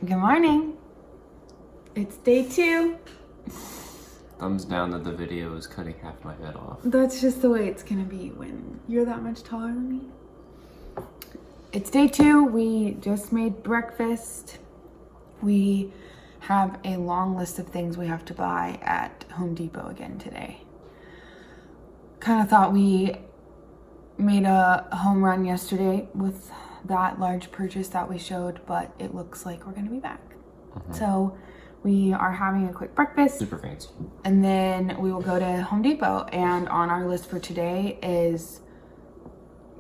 Good morning. It's day 2. Thumbs down that the video is cutting half my head off. That's just the way it's gonna be when you're that much taller than me. It's day 2. We just made breakfast. We have a long list of things we have to buy at Home Depot again today. Kind of thought we made a home run yesterday with that large purchase that we showed, but it looks like we're gonna be back. So we are having a quick breakfast. Super fancy. And then we will go to Home Depot, and on our list for today is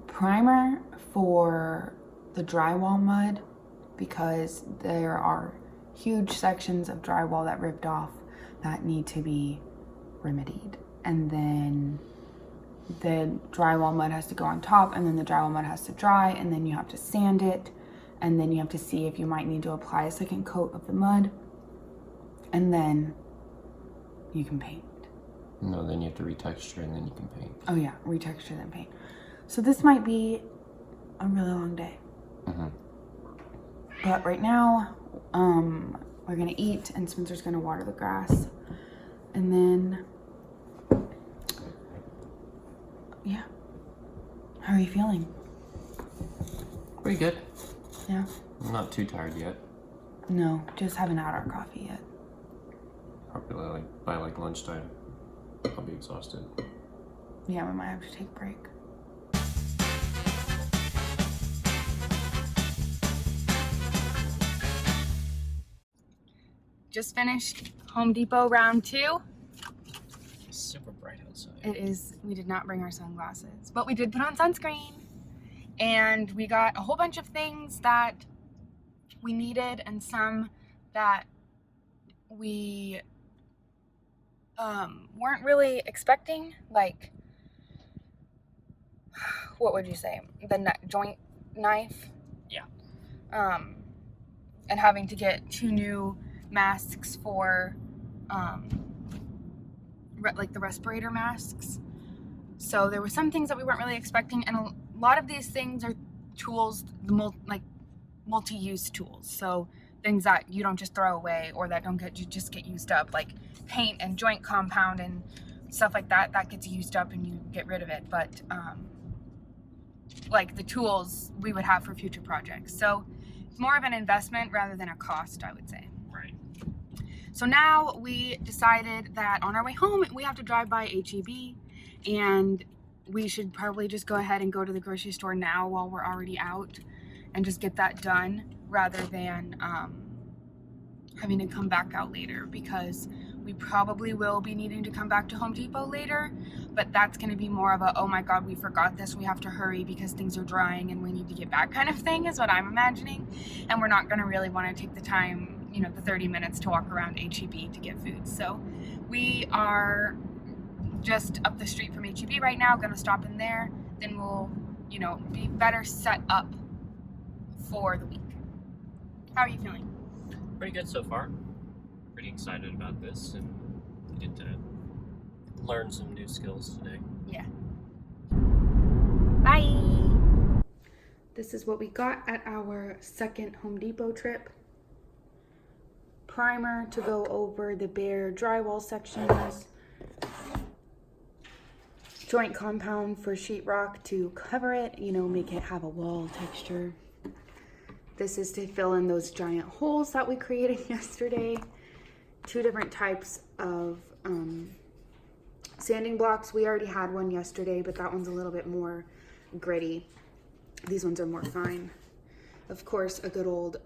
primer for the drywall mud, because there are huge sections of drywall that ripped off that need to be remedied. And then the drywall mud has to go on top, and then the drywall mud has to dry, and then you have to sand it, and then you have to see if you might need to apply a second coat of the mud, and then you can paint. No, then you have to retexture and then you can paint. Oh yeah, retexture then paint. So this might be a really long day. But right now, we're gonna eat, and Spencer's gonna water the grass, and then yeah. How are you feeling? Pretty good. Yeah. I'm not too tired yet. No, just haven't had our coffee yet. Probably by lunchtime, I'll be exhausted. Yeah, we might have to take a break. Just finished Home Depot round 2. It's super bright outside. It is. We did not bring our sunglasses, but we did put on sunscreen. And we got a whole bunch of things that we needed and some that we weren't really expecting. Like, what would you say? The joint knife? Yeah. And having to get 2 new masks for like the respirator masks. So there were some things that we weren't really expecting, and a lot of these things are tools, multi-use tools. So things that you don't just throw away or that don't just get used up, like paint and joint compound and stuff like that. That gets used up and you get rid of it. But like the tools we would have for future projects. So it's more of an investment rather than a cost, I would say. Right. So now we decided that on our way home, we have to drive by HEB, and we should probably just go ahead and go to the grocery store now while we're already out and just get that done rather than having to come back out later, because we probably will be needing to come back to Home Depot later, but that's going to be more of a, oh my God, we forgot this, we have to hurry because things are drying and we need to get back kind of thing is what I'm imagining. And we're not going to really want to take the time, the 30 minutes to walk around HEB to get food. So we are just up the street from HEB right now, gonna stop in there, then we'll, be better set up for the week. How are you feeling? Pretty good so far. Pretty excited about this, and we get to learn some new skills today. Yeah. Bye! This is what we got at our second Home Depot trip. Primer to go over the bare drywall sections. Joint compound for sheetrock to cover it, make it have a wall texture. This is to fill in those giant holes that we created yesterday. 2 different types of sanding blocks. We already had one yesterday, but that one's a little bit more gritty. These ones are more fine. Of course, a good old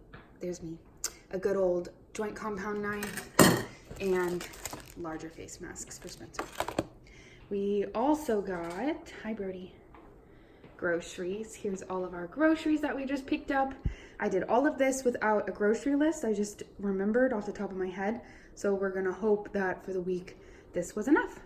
joint compound knife and larger face masks for Spencer. We also got, hi Brody, groceries. Here's all of our groceries that we just picked up. I did all of this without a grocery list. I just remembered off the top of my head. So we're gonna hope that for the week this was enough.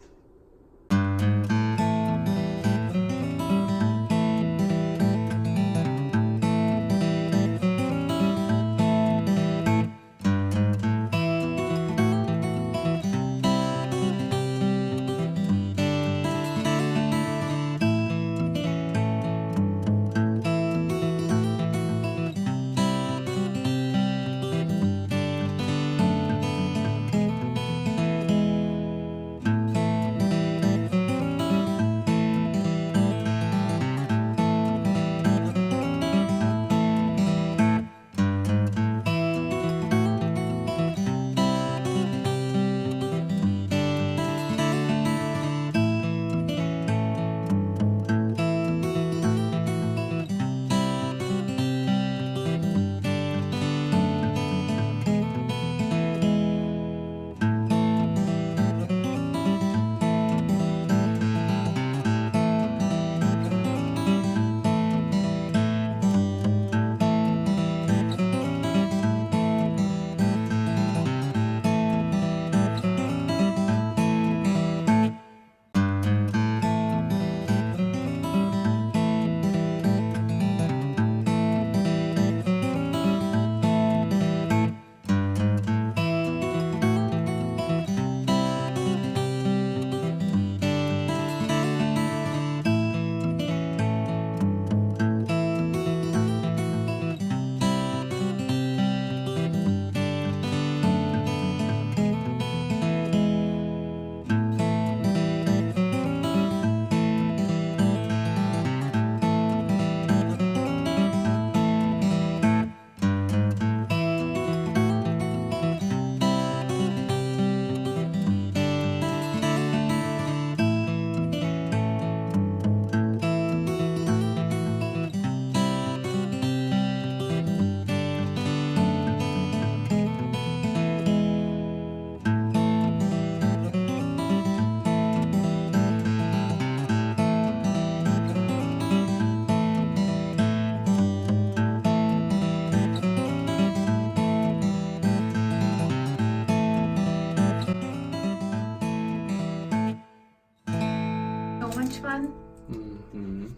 Mm-hmm.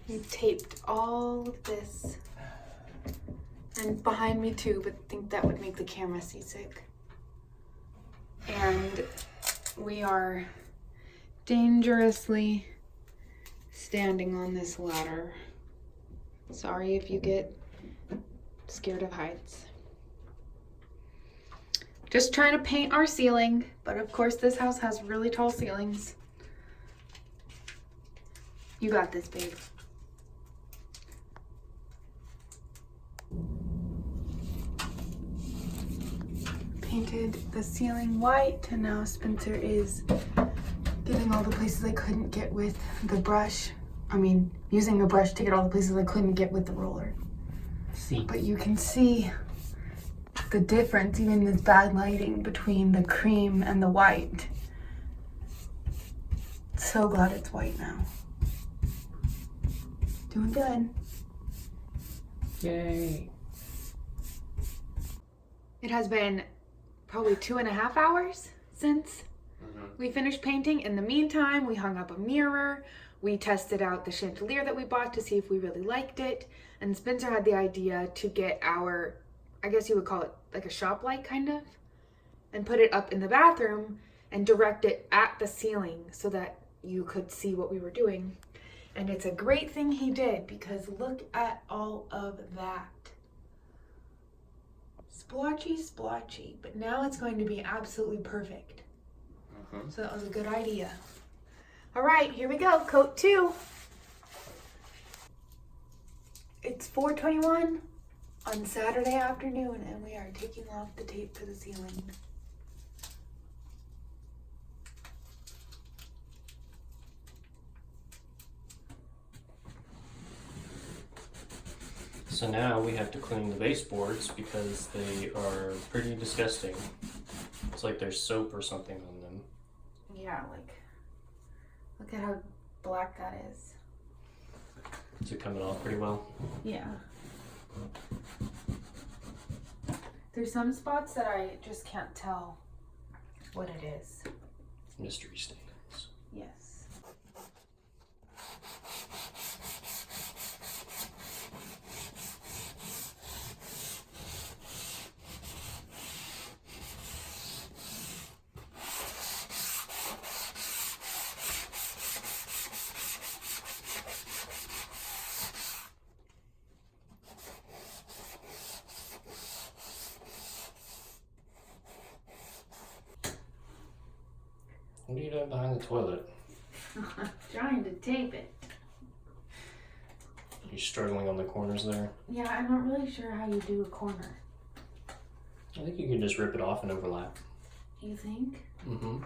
We taped all of this. And behind me too, but I think that would make the camera seasick. And we are dangerously standing on this ladder. Sorry if you get scared of heights. Just trying to paint our ceiling, but of course this house has really tall ceilings. You got this, babe. Painted the ceiling white, and now Spencer is getting all the places I couldn't get with the brush. Using a brush to get all the places I couldn't get with the roller. See. But you can see the difference, even in this bad lighting, between the cream and the white. So glad it's white now. Doing good. Yay. It has been probably 2.5 hours since we finished painting. In the meantime, we hung up a mirror. We tested out the chandelier that we bought to see if we really liked it. And Spencer had the idea to get our, I guess you would call it like a shop light kind of, and put it up in the bathroom and direct it at the ceiling so that you could see what we were doing. And it's a great thing he did, because look at all of that. Splotchy, splotchy, but now it's going to be absolutely perfect. So that was a good idea. All right, here we go, coat 2. It's 4:21 on Saturday afternoon, and we are taking off the tape to the ceiling. So now we have to clean the baseboards because they are pretty disgusting. It's like there's soap or something on them. Yeah, like, look at how black that is. Is it coming off pretty well? Yeah. There's some spots that I just can't tell what it is. Mystery stains. Yes. What are you doing behind the toilet? Trying to tape it. Are you struggling on the corners there? Yeah, I'm not really sure how you do a corner. I think you can just rip it off and overlap. You think? Mm-hmm.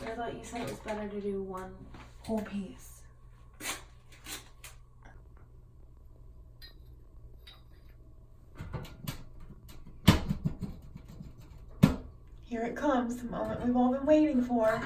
I thought you said it was better to do one whole piece. Here it comes, the moment we've all been waiting for.